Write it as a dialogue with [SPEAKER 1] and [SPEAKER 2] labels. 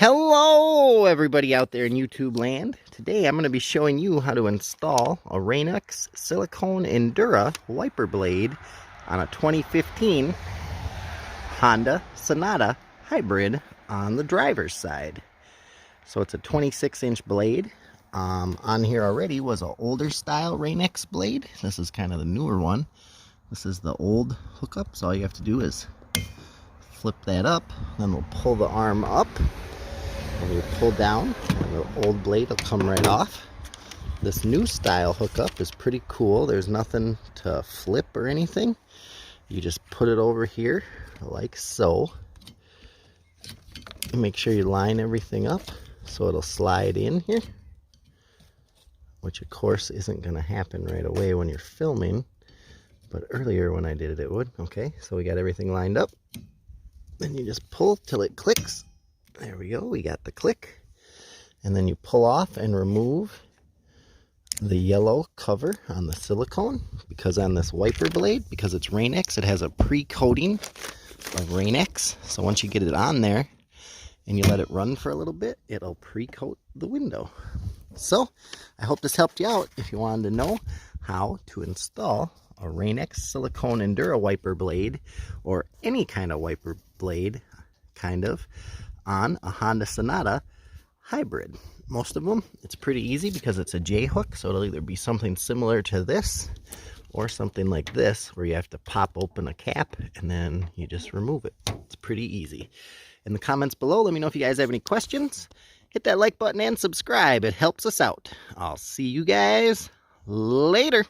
[SPEAKER 1] Hello everybody out there in YouTube land. Today I'm going to be showing you how to install a Rain-X Silicone Endura wiper blade on a 2015 Honda Sonata hybrid on the driver's side. So it's a 26-inch blade. On here already was an older style Rain-X blade. This is kind of the newer one. This is the old hookup, so all you have to do is flip that up, then we'll pull the arm up. And you pull down, and the old blade will come right off. This new style hookup is pretty cool. There's nothing to flip or anything. You just put it over here like so. And make sure you line everything up so it'll slide in here. Which of course isn't going to happen right away when you're filming. But earlier when I did it, it would. Okay, so we got everything lined up. Then you just pull till it clicks. There we go, we got the click. And then you pull off and remove the yellow cover on the silicone, because on this wiper blade, because it's Rain-X, it has a pre-coating of Rain-X. So once you get it on there and you let it run for a little bit, it'll pre-coat the window. So I hope this helped you out if you wanted to know how to install a Rain-X Silicone Endura wiper blade, or any kind of wiper blade, on a Honda Sonata hybrid. Most of them, it's pretty easy because it's a J-hook, so it'll either be something similar to this or something like this, where you have to pop open a cap and then you just remove it. It's pretty easy. In the comments below, let me know if you guys have any questions. Hit that like button and subscribe. It helps us out. I'll see you guys later.